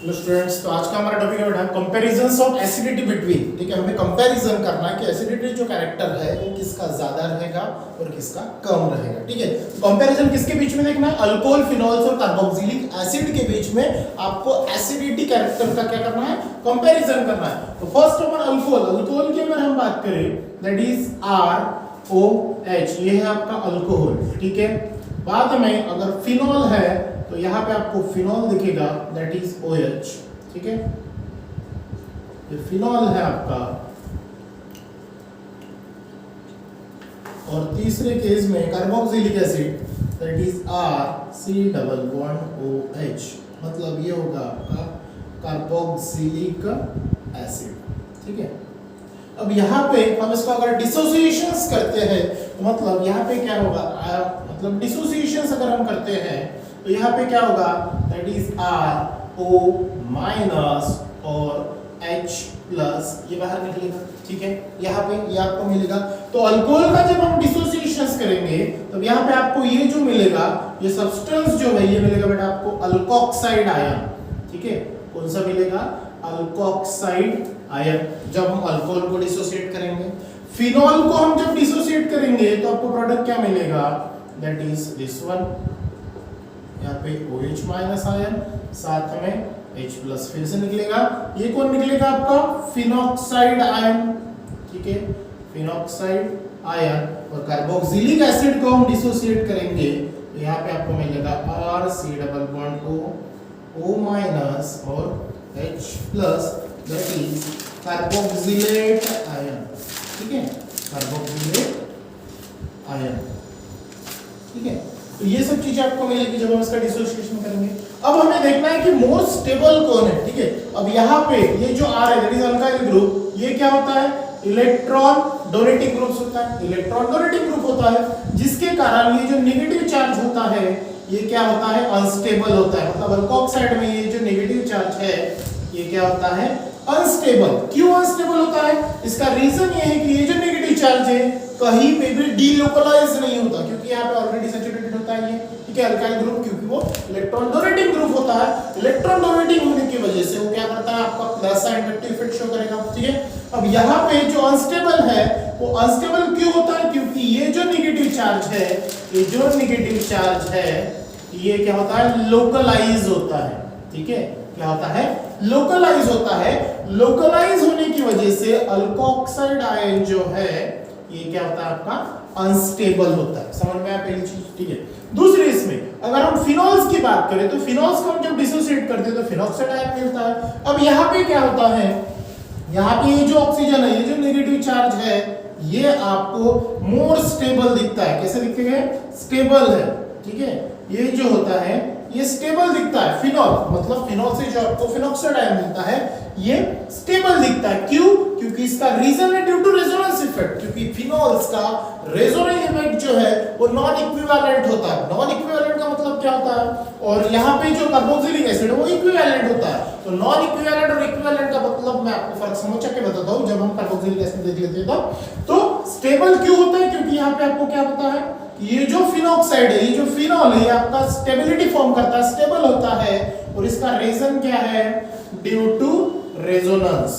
Hello students, तो आज का हमारा टॉपिक है बेटा कंपैरिजंस ऑफ एसिडिटी बिटवीन। ठीक है, हमें कंपैरिजन करना है कि एसिडिटी जो कैरेक्टर है वो किसका ज्यादा रहेगा और किसका कम रहेगा। ठीक है, कंपैरिजन किसके बीच में देखना है? अल्कोहल, फिनोल्स और कार्बोक्सिलिक एसिड के बीच में आपको एसिडिटी कैरेक्टर का क्या करना है? कंपैरिजन करना है। तो फर्स्ट अपन अल्कोहल की अगर हम बात करें दैट इज ROH, ये है आपका अल्कोहल। ठीक है, बाद में अगर फिनोल है तो यहां पे आपको फिनोल दिखेगा दैट इज OH। ठीक है, ये फिनोल है आपका। और तीसरे केस में carboxylic acid that is RC≡OH, मतलब ये होगा आपका कार्बोक्सिलिक एसिड। ठीक है, अब यहाँ पे हम इसको अगर डिसोसिएशंस करते हैं तो मतलब यहाँ पे क्या होगा, मतलब डिसोसिएशंस अगर हम करते हैं तो यहाँ पे क्या होगा दैट इज RO- और H+, ये बाहर निकलेगा। ठीक है, यहाँ पे ये आपको मिलेगा। तो अल्कोहल का जब हम डिसोसिएशंस करेंगे तब यहाँ पे आपको ये जो मिलेगा, ये सब्सटेंस जो है ये मिलेगा बेटा आपको अल्कोक्साइड आयन। ठीक है, कौन सा मिलेगा? Alkoxide ion. जब हम अल्कोहल को डिसोसिएट करेंगे, फिनोल को हम जब डिसोसिएट करेंगे तो आपको प्रोडक्ट क्या मिलेगा? दैट इज दिस वन, यहाँ पे OH- आयन, साथ में H+ फिर से निकलेगा। ये कौन निकलेगा? आपका फिनोक्साइड आयन। ठीक है, फिनोक्साइड आयन। और कार्बोक्सिलिक एसिड को हम डिसोसिएट करेंगे तो यहाँ पे आपको मिलेगा RC≡O और H+, that is carboxylate ion. ठीक है, कार्बोक्सिलेट आयन। ठीक है, तो ये सब चीजें आपको मिलेगी जब हम इसका डिसोसिएशन करेंगे। अब हमें देखना है कि मोर स्टेबल कौन है। ठीक है, अब यहाँ पे ये जो R है दैट इज अल्काइल ग्रुप, ये क्या होता है? इलेक्ट्रॉन डोनेटिंग ग्रुप होता है। इलेक्ट्रॉन डोनेटिंग ग्रुप होता है जिसके कारण ये जो नेगेटिव चार्ज होता है ये क्या होता है? अनस्टेबल होता है। मतलब अल्कोक्साइड में ये जो नेगेटिव चार्ज है ये क्या होता है? अनस्टेबल। क्यों अनस्टेबल होता है? इसका रीजन ये है कि ये जो नेगेटिव चार्ज है कहीं पे भी डीलोकलाइज नहीं होता, क्योंकि यहाँ पे ऑलरेडी सैचुरेटेड होता है ये। ठीक है, अल्काइल ग्रुप, क्योंकि वो इलेक्ट्रॉन डोनेटिंग ग्रुप होता है। इलेक्ट्रॉन डोनेटिंग होने की वजह से वो क्या करता है? आपका प्लस इंडक्टिव इफेक्ट शो करेगा। ठीक है, अब यहाँ पे जो अनस्टेबल है वो अनस्टेबल क्यों होता है? क्योंकि ये जो नेगेटिव चार्ज है, ये जो नेगेटिव चार्ज है ये क्या होता है? लोकलाइज होता है। ठीक है, क्या होता है? लोकलाइज होता है। लोकलाइज होने की वजह से अल्कोक्साइड आयन जो है ये क्या होता है? आपका अनस्टेबल होता है। समझ में आया पहली चीज? ठीक है, दूसरी इसमें अगर हम फिनोल्स की बात करें तो फिनोल्स को हम जब डिसोसिएट करते हैं तो फिनोक्साइड आयन मिलता है। अब यहाँ पे क्या होता है? यहाँ पे ये जो ऑक्सीजन है, ये जो नेगेटिव चार्ज है ये आपको मोर स्टेबल दिखता है। कैसे दिखेगा? स्टेबल है। ठीक है, ये जो होता है ये स्टेबल दिखता है। फिनोल मतलब फिनोल से जो आपको फिनोक्साइड आयन मिलता है ये स्टेबल दिखता है। क्यों? क्योंकि इसका रीजन है ड्यू टू रेजोनेंस इफेक्ट। क्योंकि फिनोल्स का रेजोनेंस इफेक्ट जो है वो नॉन इक्विवेलेंट होता है। नॉन इक्विवेलेंट का मतलब क्या होता है? और यहाँ पे जो कार्बोक्सिलिक एसिड है वो इक्विवेलेंट होता है। तो नॉन इक्विवेलेंट और इक्विवेलेंट का मतलब मैं आपको फर्क समझ के बताता हूँ जब हम कार्बोक्सिलिक एसिड देख लेते हैं। तो स्टेबल क्यों होता है? क्योंकि यहाँ पे आपको क्या होता है? ये जो फिनोक्साइड है, ये जो फिनोल है, ये आपका स्टेबिलिटी फॉर्म करता है, स्टेबल होता है। और इसका रीजन क्या है? Due to resonance.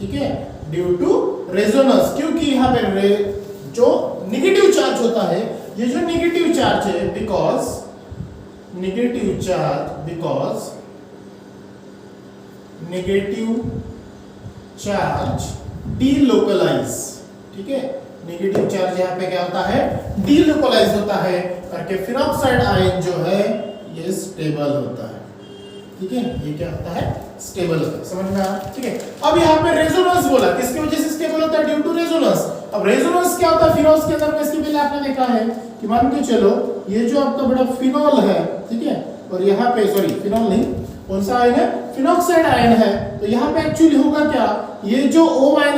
ठीक है, ड्यू टू रेजोनेंस। क्योंकि यहाँ पे जो नेगेटिव चार्ज होता है, ये जो नेगेटिव चार्ज है बिकॉज नेगेटिव चार्ज डीलोकलाइज। ठीक है, नेगेटिव चार्ज यहाँ पे क्या होता है? डीलोकलाइज होता है करके फिनोक्साइड आयन जो है ये स्टेबल होता है। ठीक है, ये क्या होता है? स्टेबल होता है। समझ में आया? ठीक है, अब यहाँ पे रेजोनेंस बोला, किसकी वजह से स्टेबल होता है? Due to resonance. अब रेजोनेंस क्या होता है? फिनोल्स के अंदर में इसके पहले आपने देखा है कि मान के चलो ये जो आपका बड़ा फिनोल है, ठीक है, और यहाँ पे सॉरी फिनोल नहीं, कौन सा आयन है? फिनोक्साइड आयन है। तो यहाँ पे एक्चुअली होगा क्या? ये जो O- है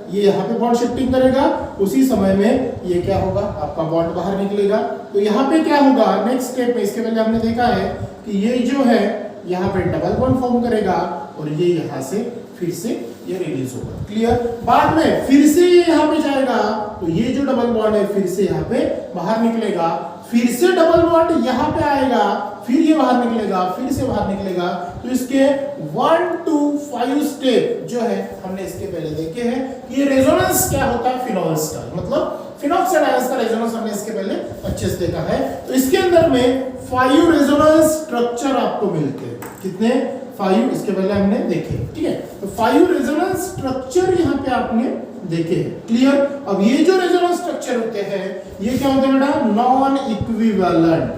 ये यहाँ पे बॉन्ड शिफ्टिंग करेगा, उसी समय में ये क्या होगा? आपका बॉन्ड बाहर निकलेगा। तो यहाँ पे क्या होगा नेक्स्ट स्टेप में? इसके पहले हमने देखा है कि ये जो है यहाँ पे डबल बॉन्ड फॉर्म करेगा और ये यहाँ से फिर से ये रिलीज होगा। क्लियर? बाद में फिर से ये यहाँ पे जाएगा तो ये जो डबल बॉन्ड है फिर से यहाँ पे बाहर निकलेगा, फिर से डबल बॉन्ड यहाँ पे आएगा, फिर ये बाहर निकलेगा, फिर से बाहर निकलेगा। तो इसके 1 to 5 स्टेप जो है हमने इसके पहले देखे हैं। ये रेजोनेंस क्या होता है फिनोल्स का, मतलब फिनोक्साइड आयंस का रेजोनेंस हमने इसके पहले अच्छे से देखा है। तो इसके अंदर में 5 रेजोनेंस स्ट्रक्चर आपको मिलते हैं। कितने? 5 इसके पहले हमने देखे, ठीक है। तो 5 रेजोनेंस स्ट्रक्चर यहाँ पे आपने देखे हैं, क्लियर। अब ये जो रेजोनेंस स्ट्रक्चर होते हैं ये क्या होते हैं बेटा? नॉन इक्विवेलेंट,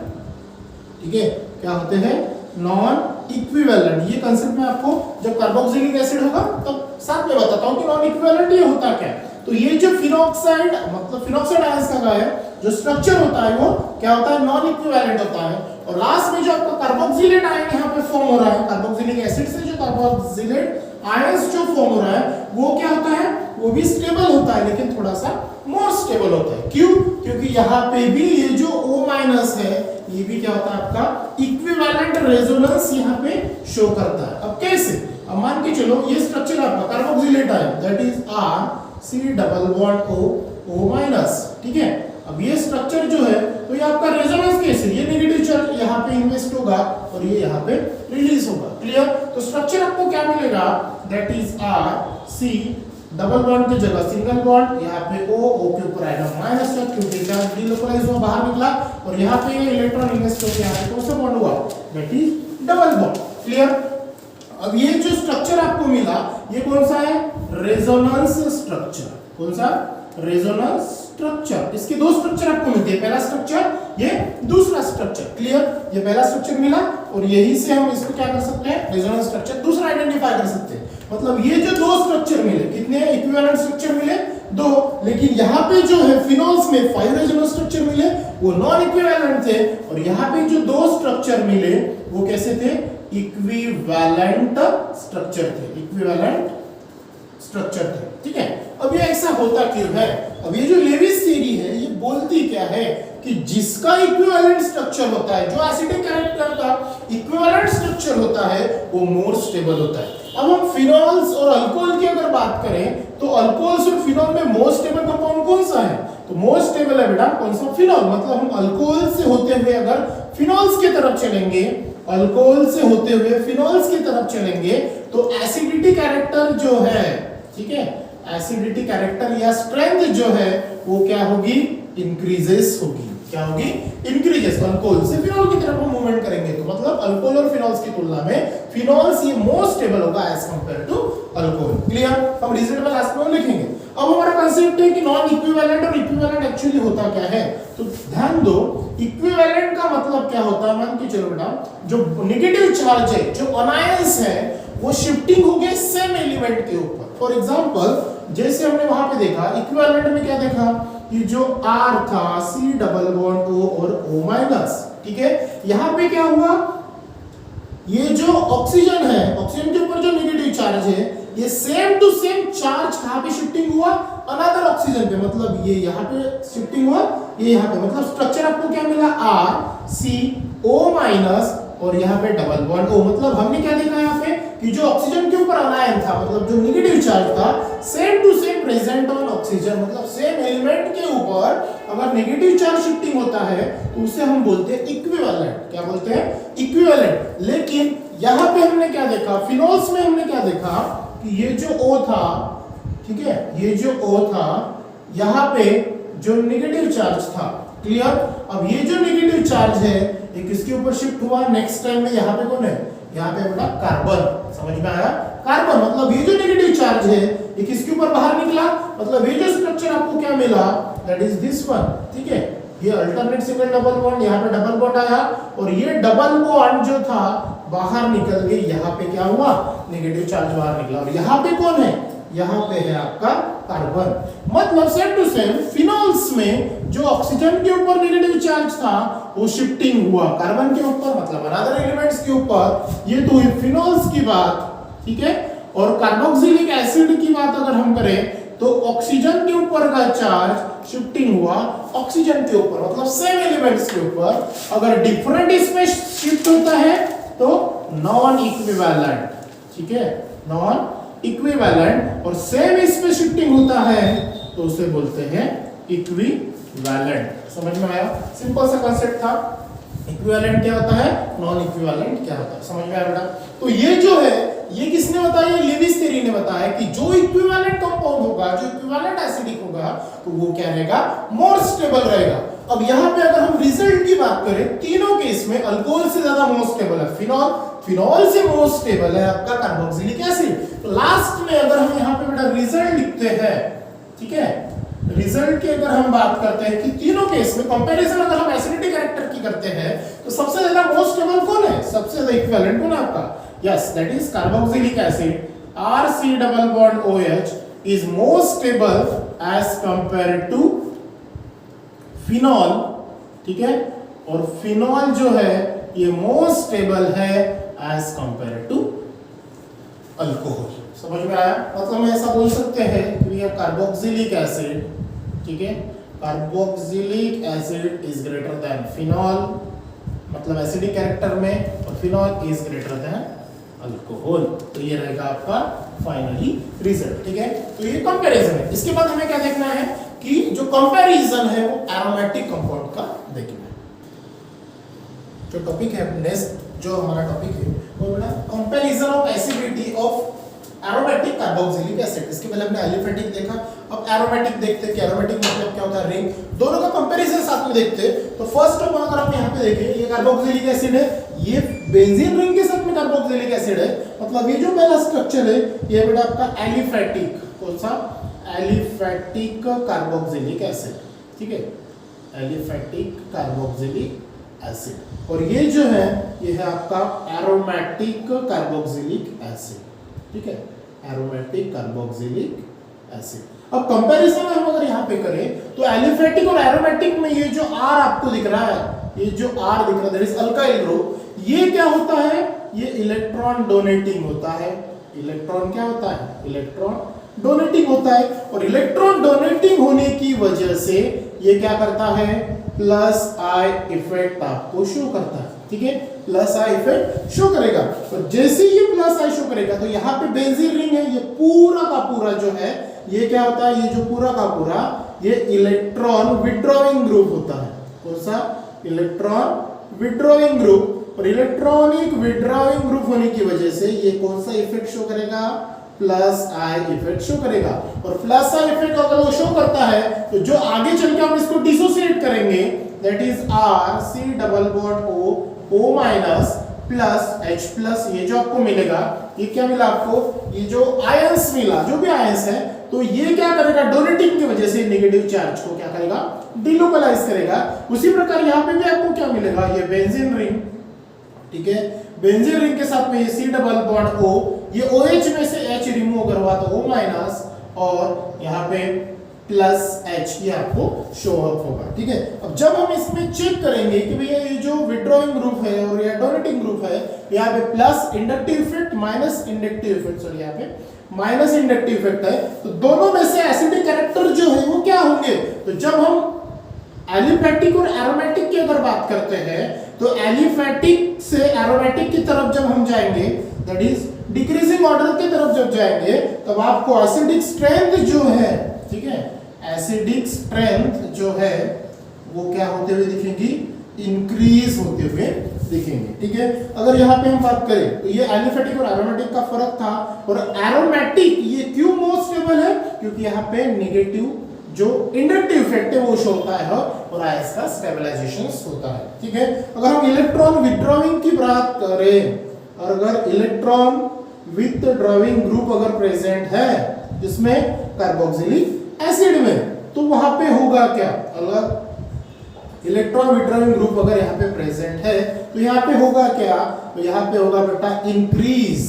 ठीक है। क्या होते हैं? Non equivalent. ये कांसेप्ट मैं आपको जब कार्बोक्सिलिक एसिड होगा तब साथ में बताता हूं कि नॉन इक्विवेलेंट ये होता क्या है। तो ये जो फिनोक्साइड मतलब फिनोक्साइड आयंस का क्या है जो स्ट्रक्चर होता है वो क्या होता है? नॉन इक्विवेलेंट होता है। और लास्ट में जो आपका कार्बोक्सिलेट आयन यहाँ पे फॉर्म हो रहा है, कार्बोक्सिलिक एसिड से जो कार्बोक्सिलेट आयंस जो फॉर्म हो रहा है वो क्या होता है? वो भी स्टेबल होता है, लेकिन थोड़ा सा मोर स्टेबल होता है। क्यों? क्योंकि यहाँ पे भी ये जो O- है ये भी क्या होता है आपका? इक्विवेलेंट रेजोनेंस यहाँ पे शो करता है। अब कैसे? अब मान के चलो ये स्ट्रक्चर आपका carboxylate ion that is RC double bond O-, ठीक है। अब ये स्ट्रक्चर जो है तो ये आपका रेजोनेंस कैसे? ये नेगेटिव चार्ज यहाँ पे इन्वेस्ट होगा और ये यहाँ पे रिलीज होगा, क्लियर। तो स्ट्रक्चर आपको क्या मिलेगा? That is RC double bond की जगह सिंगल बॉन्ड, यहाँ पे O के ऊपर आएगा माइनस चार्ज क्योंकि चार्ज डिलोकलाइज हुआ बाहर निकला, और यहाँ पे ये इलेक्ट्रॉन इन्वेस्ट होकर यहाँ पे कौन सा बॉन्ड हुआ? That is double bond, clear. अब ये जो स्ट्रक्चर आपको मिला ये कौन सा है? Resonance structure. कौन सा? Resonance structure. इसके दो स्ट्रक्चर आपको मिलते हैं, पहला स्ट्रक्चर, ये दूसरा स्ट्रक्चर, क्लियर। ये पहला स्ट्रक्चर मिला और यही से हम इसको क्या कर सकते हैं? रेजोनेंस स्ट्रक्चर दूसरा आइडेंटिफाई कर सकते हैं। मतलब ये जो दो स्ट्रक्चर मिले, कितने इक्विवेलेंट स्ट्रक्चर मिले? 2। लेकिन यहाँ पे जो है फिनोल्स में 5 रेजोनेंस स्ट्रक्चर मिले, वो नॉन इक्विवेलेंट थे। और यहाँ पे जो दो स्ट्रक्चर मिले वो कैसे थे? इक्विवेलेंट स्ट्रक्चर थे, इक्विवेलेंट स्ट्रक्चर थे, ठीक है। अब ये ऐसा होता क्यों है? अब ये जो लेविस थ्योरी है ये बोलती क्या है कि जिसका इक्विवेलेंट स्ट्रक्चर होता है, जो एसिडिक कैरेक्टर का इक्विवेलेंट स्ट्रक्चर होता है वो मोर स्टेबल होता है। अब हम फिनोल्स और अल्कोहल की अगर बात करें तो अल्कोहल्स और फिनोल में मोर स्टेबल कंपाउंड कौन सा है? तो मोर स्टेबल है बेटा कौन सा? फिनोल। मतलब हम अल्कोहल से होते हुए अगर फिनोल्स की तरफ चलेंगे, अल्कोहल से होते हुए फिनोल्स की तरफ चलेंगे तो एसिडिटी कैरेक्टर जो है, ठीक है, एसिडिटी कैरेक्टर या स्ट्रेंथ जो है वो क्या होगी? इंक्रीजेस होगी। क्या होगी? इंक्रीजेस। अल्कोहल से फिनोल की तरफ हम मूवमेंट करेंगे तो मतलब अल्कोहल और फिनोल्स की तुलना में फिनोल्स ये मोर स्टेबल होगा as compare to alcohol, clear. हम रिजल्ट में लास्ट में लिखेंगे। अब हमारा कांसेप्ट है कि नॉन इक्विवेलेंट और इक्विवेलेंट एक्चुअली होता क्या है। तो ध्यान दो, इक्विवेलेंट का मतलब क्या होता है? मान के चलो बेटा जो नेगेटिव चार्ज है, जो अनायंस है, वो शिफ्टिं हो गए सेम एलिमेंट के ऊपर। फॉर एग्जांपल जैसे हमने वहां पे देखा इक्विवेलेंट में क्या देखा कि जो R था C डबल बॉन्ड O और O-, ठीक है। यहां पे क्या हुआ? ये जो ऑक्सीजन है, ऑक्सीजन के ऊपर जो नेगेटिव चार्ज है ये सेम टू सेम चार्ज कहां पे शिफ्टिंग हुआ? अनदर ऑक्सीजन पे। मतलब ये यहां पे शिफ्टिंग हुआ, ये यहां पे। मतलब स्ट्रक्चर आपको क्या मिला? RCO- और यहाँ पे डबल बॉन्ड O। मतलब हमने क्या देखा यहाँ पे कि जो ऑक्सीजन के ऊपर अनायन था, मतलब जो नेगेटिव चार्ज था, same to same present on oxygen. मतलब सेम एलिमेंट के ऊपर अगर नेगेटिव चार्ज शिफ्टिंग होता है तो उसे हम बोलते हैं इक्विवेलेंट। क्या बोलते हैं? इक्विवेलेंट। लेकिन यहाँ पे हमने क्या देखा? फिनोल्स में हमने क्या देखा कि ये जो O था, ठीक है, ये जो O था यहाँ पे जो नेगेटिव चार्ज था, क्लियर। अब ये जो नेगेटिव चार्ज है ये किसके ऊपर शिफ्ट हुआ? नेक्स्ट टाइम में यहाँ पे कौन है? यहाँ पे बेटा कार्बन। समझ में आया? कार्बन। मतलब ये जो नेगेटिव चार्ज है ये किसके ऊपर बाहर निकला? मतलब ये जो स्ट्रक्चर आपको क्या मिला? दैट इज दिस वन, ठीक है। ये अल्टरनेट सिंगल डबल बॉन्ड, यहाँ पे डबल बॉन्ड आया और ये डबल बॉन्ड जो था बाहर निकल के यहाँ पे क्या हुआ? नेगेटिव चार्ज बाहर निकला। और यहाँ पे कौन है? यहाँ पे है आपका कार्बन। मतलब सेम टू सेम फिनोल्स में जो ऑक्सीजन के ऊपर नेगेटिव चार्ज था वो शिफ्टिंग हुआ कार्बन के ऊपर, मतलब अनदर एलिमेंट्स के ऊपर। ये तो हुई फिनोल्स की बात, ठीक है। और कार्बोक्सिलिक एसिड की बात अगर हम करें तो ऑक्सीजन के ऊपर का चार्ज शिफ्टिंग हुआ ऑक्सीजन के ऊपर, मतलब सेम एलिमेंट्स के ऊपर। अगर डिफरेंट इसमें शिफ्ट होता है तो नॉन इक्विवेलेंट, ठीक है, नॉन इक्विवेलेंट। और सेम इस पे शिफ्टिंग होता है तो उसे बोलते हैं इक्विवेलेंट। समझ में आया? सिंपल सा कांसेप्ट था। इक्विवेलेंट क्या होता है, नॉन इक्विवेलेंट क्या होता है, समझ में आया बेटा। तो ये जो है ये किसने बताया, लेविस थ्योरी ने बताया कि जो इक्विवेलेंट कंपाउंड होगा, जो इक्विवेलेंट एसिडिक होगा, तो वो क्या रहेगा, मोर स्टेबल रहेगा। अब यहाँ पे अगर हम रिजल्ट की बात करें, तीनों केस में अल्कोहल से ज्यादा मोर स्टेबल है फिनॉल, फिनॉल से मोर स्टेबल है आपका कार्बोक्सिलिक एसिड। तो लास्ट में अगर हम यहाँ पे बेटा रिजल्ट लिखते हैं, ठीक है, रिजल्ट की अगर हम बात करते हैं कि तीनों केस में कंपैरिजन अगर हम एसिडिटी कैरेक्टर की करते हैं, तो सबसे ज्यादा मोस्ट स्टेबल कौन है, सबसे ज्यादा इक्विवेलेंट कौन है आपका, yes that is carboxylic acid RC double bond OH is more stable as compared to phenol, ठीक है, और फिनॉल जो है ये मोर स्टेबल है एज कंपेयर्ड टू अल्कोहल। समझ में आया, मतलब हम ऐसा बोल सकते हैं कि ये कार्बोक्सिलिक एसिड, ठीक है, carboxylic acid is greater than phenol, मतलब एसिडिक कैरेक्टर में, और phenol is greater than alcohol. तो ये रहेगा आपका फाइनली रिजल्ट, ठीक है। तो ये कंपैरिजन है। इसके बाद हमें क्या देखना है कि जो कंपैरिजन है वो एरोमेटिक कंपाउंड का देखना है। जो टॉपिक है नेक्स्ट, जो हमारा टॉपिक है वो बेटा comparison of acidity of aromatic carboxylic acid. इसके पहले हमने एलिफेटिक देखा, अब एरोमेटिक देखते हैं कि एरोमेटिक मतलब क्या होता है, रिंग। दोनों का कंपैरिजन साथ में देखते हैं। तो फर्स्ट ऑफ ऑल अगर आप यहाँ पे देखें, ये कार्बोक्सिलिक एसिड है, ये बेंजीन रिंग के साथ में कार्बोक्सिलिक एसिड है, मतलब ये जो पहला स्ट्रक्चर है ये बेटा आपका एलिफेटिक, कौन सा, एलिफेटिक कार्बोक्सिलिक एसिड, ठीक है, एलिफेटिक कार्बोक्सिलिक एसिड। और ये जो है ये है आपका एरोमेटिक कार्बोक्सिलिक एसिड, ठीक है, एरोमेटिक कार्बोक्सिलिक एसिड। अब कंपैरिजन हम अगर यहाँ पे करें तो एलिफेटिक और एरोमेटिक में ये जो R आपको दिख रहा है, ये जो R दिख रहा है दैट इज अल्काइल ग्रुप, ये क्या होता है, ये इलेक्ट्रॉन डोनेटिंग होता है। इलेक्ट्रॉन क्या होता है, इलेक्ट्रॉन डोनेटिंग होता है, और इलेक्ट्रॉन डोनेटिंग होने की वजह से ये क्या करता है, प्लस आई इफेक्ट आपको शो करता है, ठीक है, प्लस आई इफेक्ट शो करेगा। तो जैसे ये प्लस आई शो करेगा तो यहाँ पे बेंजीन रिंग है, ये पूरा का पूरा जो है ये क्या होता है, ये जो पूरा का पूरा ये इलेक्ट्रॉन विड्रॉइंग ग्रुप होता है। कौन सा, इलेक्ट्रॉन विड्रॉइंग ग्रुप। और इलेक्ट्रॉनिक विड्रॉइंग ग्रुप होने की वजह से ये कौन सा इफेक्ट शो करेगा, प्लस आई इफेक्ट शो करेगा। और प्लस आई इफेक्ट अगर वो शो करता है तो जो आगे चल के हम इसको डिसोसिएट करेंगे that is RC double bond O minus plus H plus, ये जो आपको मिलेगा, ये क्या मिला आपको, ये जो आयंस मिला, जो भी आयंस है, तो ये क्या करेगा, डोनेटिंग की वजह से नेगेटिव चार्ज को क्या करेगा, डिलोकलाइज करेगा। उसी प्रकार यहाँ पे भी आपको क्या मिलेगा, ये बेंजीन रिंग, ठीक है, बेंजीन रिंग के साथ में ये C डबल बॉन्ड O, ये OH में से H रिमूव अगर हुआ तो O माइनस, और यहाँ पे प्लस H, ये आपको शो अप होगा, ठीक है। अब जब हम इसमें चेक करेंगे कि भैया ये जो विड्रॉइंग ग्रुप है और ये डोनेटिंग ग्रुप है, यहाँ पे plus inductive effect minus inductive effect, sorry यहाँ पे माइनस इंडक्टिव इफेक्ट है, तो दोनों में से एसिडिक कैरेक्टर जो है वो क्या होंगे। तो जब हम एलिफेटिक और एरोमेटिक की अगर बात करते हैं तो एलिफेटिक से एरोमेटिक की तरफ जब हम जाएंगे दैट इज डिक्रीजिंग ऑर्डर की तरफ जब जाएंगे तब आपको एसिडिक स्ट्रेंथ जो है, ठीक है, एसिडिक स्ट्रेंथ जो है वो क्या होते हुए दिखेंगी, इंक्रीज होते हुए दिखेंगे, ठीक है। अगर यहाँ पे हम बात करें तो ये एलिफेटिक और एरोमेटिक का फर्क था, और एरोमेटिक ये क्यों मोर स्टेबल है, क्योंकि यहाँ पे नेगेटिव जो इंडक्टिव इफेक्ट है वो शो होता है और आयंस का स्टेबलाइजेशन होता है, ठीक है। अगर हम इलेक्ट्रॉन विथड्रॉइंग की बात करें, और अगर इलेक्ट्रॉन विथड्रॉइंग ग्रुप अगर प्रेजेंट है जिसमें कार्बोक्सिलिक एसिड में, तो वहां पे होगा क्या, अगर इलेक्ट्रॉन विथड्रॉइंग ग्रुप अगर यहाँ पे प्रेजेंट है तो यहाँ पे होगा क्या, तो यहाँ पे होगा बेटा इंक्रीज,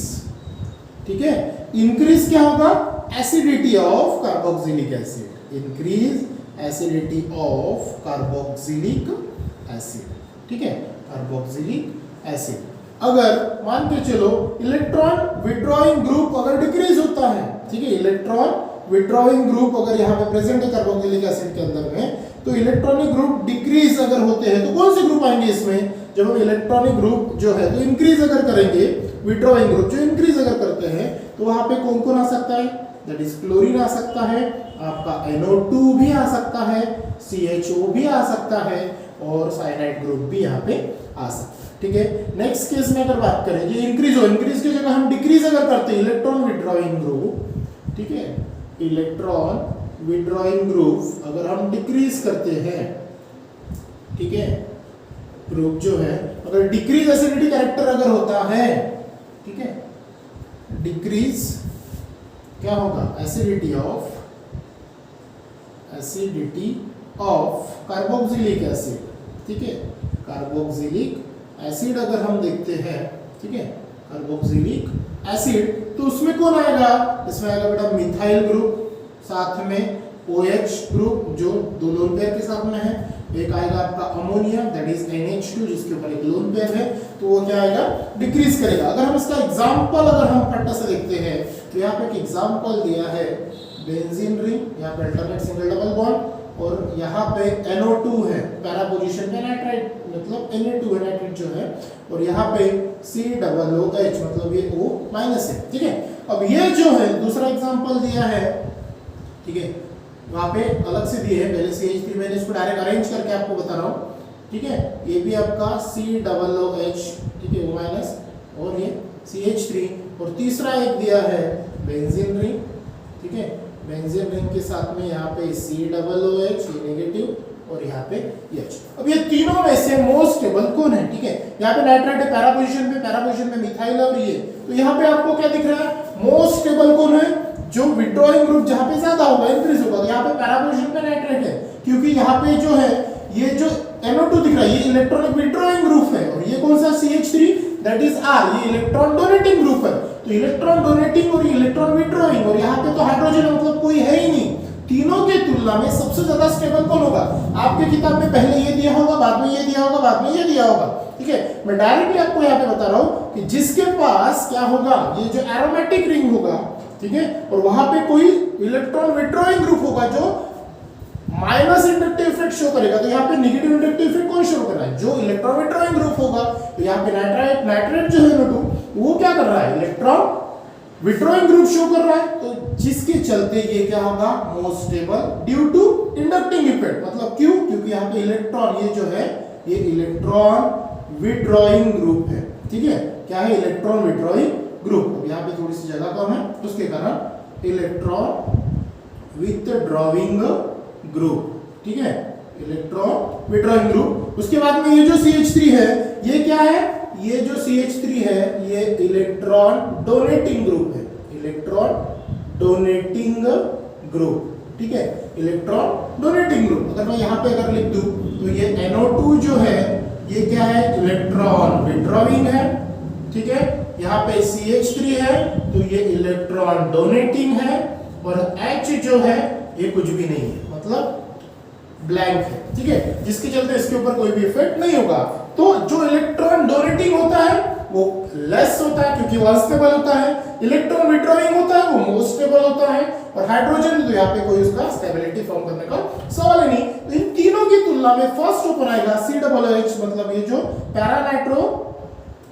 ठीक है, इंक्रीज क्या होगा, acidity of carboxylic acid, increase acidity of carboxylic acid, ठीक है, कार्बोक्सिलिक एसिड। अगर मान के चलो इलेक्ट्रॉन विथड्रॉइंग ग्रुप अगर डिक्रीज होता है, ठीक है, इलेक्ट्रॉन विथड्रॉइंग ग्रुप अगर यहाँ पे प्रेजेंट है कार्बोक्सिलिक एसिड के अंदर में, तो इलेक्ट्रॉनिक ग्रुप डिक्रीज अगर होते हैं तो कौन से ग्रुप आएंगे इसमें, जब हम इलेक्ट्रॉनिक ग्रुप जो है तो इंक्रीज अगर करेंगे, विथड्रॉइंग ग्रुप जो इंक्रीज अगर करते हैं तो वहां पे कौन कौन आ सकता है, दैट इज क्लोरीन आ सकता है, आपका NO2 भी आ सकता है, CHO भी आ सकता है, और साइनाइड ग्रुप भी यहाँ पे आ सकता है। ठीक है, नेक्स्ट केस में अगर बात करें ये इंक्रीज हो, इंक्रीज की जगह हम डिक्रीज अगर करते हैं इलेक्ट्रॉन विड्रॉइंग ग्रुप, ठीक है, इलेक्ट्रॉन विड्रॉइंग ग्रुप अगर हम डिक्रीज करते हैं, ठीक है, ग्रुप जो है अगर डिक्रीज एसिडिटी कैरेक्टर अगर होता है, ठीक है, डिक्रीज क्या होगा, एसिडिटी ऑफ कार्बोक्सिलिक एसिड, ठीक है, कार्बोक्सिलिक एसिड अगर हम देखते हैं, ठीक है, कार्बोक्सिलिक एसिड तो उसमें कौन आएगा, इसमें आएगा बेटा मिथाइल ग्रुप, साथ में OH ग्रुप जो 2 लोन पेयर के साथ में है, एक आएगा आपका अमोनिया दैट इज NH2 जिसके ऊपर एक लोन पेयर है, तो वो क्या आएगा, डिक्रीज करेगा। अगर हम इसका एग्जांपल अगर हम फटा से देखते हैं तो यहाँ पे एक एग्जांपल दिया है बेंजीन रिंग, यहाँ पे अल्टरनेट सिंगल डबल बॉन्ड और यहाँ पे NO2 है पैरा पोजीशन पे नाइट्राइट मतलब Na2 है नाइट्रेट जो है, और यहाँ पे COOH मतलब ये O माइनस है, ठीक है। अब ये जो है दूसरा एग्जांपल दिया है, ठीक है, वहाँ पे अलग से दिए है, पहले CH3 मैंने इसको डायरेक्ट अरेंज करके आपको बता रहा हूँ, ठीक है, ये भी आपका COOH, ठीक है, O माइनस और ये CH3, और तीसरा एक दिया है बेंजीन रिंग, ठीक है, बेंजीन रिंग के साथ में यहाँ पे COOH ये नेगेटिव और यहाँ पे H। अब ये तीनों में से मोस्ट स्टेबल कौन है, ठीक है, यहाँ पे नाइट्राइट है पैरा पोजीशन पे मिथाइल और ये, तो यहाँ पे आपको क्या दिख रहा है, मोस्ट स्टेबल कौन है, जो विड्रॉइंग ग्रुप जहाँ पे ज्यादा होगा इंक्रीज होगा, तो यहाँ पे पैरा पोजीशन पे नाइट्राइट है, क्योंकि यहाँ पे जो है ये जो NO2 दिख रहा है ये इलेक्ट्रॉनिक विड्रॉइंग ग्रुप है, और ये कौन सा CH3 दैट इज R ये इलेक्ट्रॉन डोनेटिंग ग्रुप है, तो इलेक्ट्रॉन डोनेटिंग और इलेक्ट्रॉन विड्रॉइंग, और यहाँ पे तो हाइड्रोजन मतलब कोई है ही नहीं, तीनों के तुलना में सबसे ज्यादा स्टेबल कौन होगा, आपके किताब में पहले ये दिया होगा, बाद में ये दिया होगा, बाद में ये दिया होगा, ठीक है, मैं डायरेक्टली आपको यहाँ पे बता रहा हूँ कि जिसके पास क्या होगा, ये जो एरोमेटिक रिंग होगा, ठीक है, और वहां पे कोई इलेक्ट्रॉन विड्रॉइंग ग्रुप होगा जो माइनस इंडक्टिव इफेक्ट शो करेगा, तो यहाँ पे नेगेटिव इंडक्टिव इफेक्ट कौन शो कर रहा है, जो इलेक्ट्रॉन विड्रॉइंग ग्रुप होगा, तो यहाँ पे नाइट्रेट जो है NO2 वो क्या कर रहा है, इलेक्ट्रॉन विड्रॉइंग ग्रुप शो कर रहा है, तो जिसके चलते ये क्या होगा, most stable due to inducting effect, मतलब क्यों, क्योंकि यहाँ पे इलेक्ट्रॉन ये जो है ये इलेक्ट्रॉन विड्रॉइंग ग्रुप है, ठीक है, क्या है, इलेक्ट्रॉन विड्रॉइंग ग्रुप। अब यहाँ पे थोड़ी सी जगह कम है उसके कारण इलेक्ट्रॉन विथड्रॉइंग ग्रुप, ठीक है, इलेक्ट्रॉन विड्रॉइंग ग्रुप। उसके बाद में ये जो CH3 है ये क्या है, ये जो CH3 है ये इलेक्ट्रॉन डोनेटिंग ग्रुप है, इलेक्ट्रॉन डोनेटिंग ग्रुप, ठीक है, इलेक्ट्रॉन डोनेटिंग ग्रुप। अगर मैं यहाँ पे अगर लिख दूं तो ये NO2 जो है ये क्या है, इलेक्ट्रॉन विड्रॉइंग है, ठीक है, यहाँ पे CH3 है तो ये इलेक्ट्रॉन डोनेटिंग है, और H जो है ये कुछ भी नहीं है, मतलब ब्लैंक है, ठीक है, जिसके चलते इसके ऊपर कोई भी इफेक्ट नहीं होगा। तो जो इलेक्ट्रॉन डोनेटिंग होता है वो लेस होता है क्योंकि वो अनस्टेबल होता है, इलेक्ट्रॉन विड्रॉइंग होता है वो मोस्ट स्टेबल होता है, और हाइड्रोजन तो यहाँ पे कोई उसका स्टेबिलिटी फॉर्म करने का सवाल ही नहीं। तो इन तीनों की तुलना में फर्स्ट ओपन आएगा COOH, मतलब ये जो पैरानाइट्रो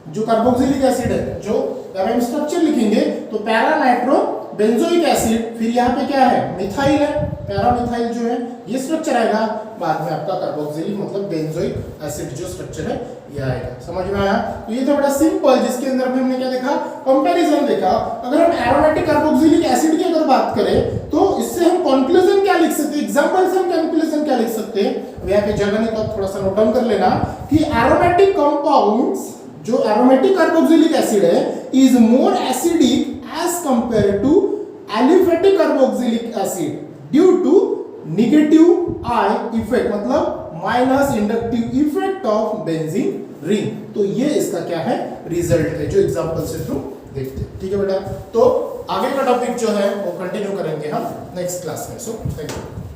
जो कार्बोक्सिलिक एसिड है, जो अगर हम स्ट्रक्चर लिखेंगे तो पैरानाइट्रो बेंजोइक एसिड, फिर यहाँ पे क्या है, मिथाइल है, पैरामिथाइल जो है ये स्ट्रक्चर आएगा, बाद में आपका कार्बोक्सिलिक मतलब बेंजोइक एसिड जो स्ट्रक्चर है ये आएगा। समझ में आया? तो ये तो बड़ा सिंपल, जिसके अंदर में हमने क्या देखा, कंपैरिजन देखा। अगर हम एरोमेटिक कार्बोक्सिलिक एसिड की अगर बात करें तो इससे हम कंक्लूजन क्या लिख सकते हैं, एग्जांपल से हम कंक्लूजन क्या लिख सकते हैं, अब यहाँ पे जगह नहीं तो थोड़ा सा नोट डाउन कर लेना कि एरोमेटिक कंपाउंड्स जो एरोमेटिक कार्बोक्सिलिक एसिड है is more acidic as compared to aliphatic carboxylic acid due to negative I effect, मतलब minus inductive effect of benzene ring. तो ये इसका क्या है, रिजल्ट है जो एग्जांपल से थ्रू देखते हैं, ठीक है बेटा। तो आगे का टॉपिक जो है वो कंटिन्यू करेंगे हम नेक्स्ट क्लास में। So thank you.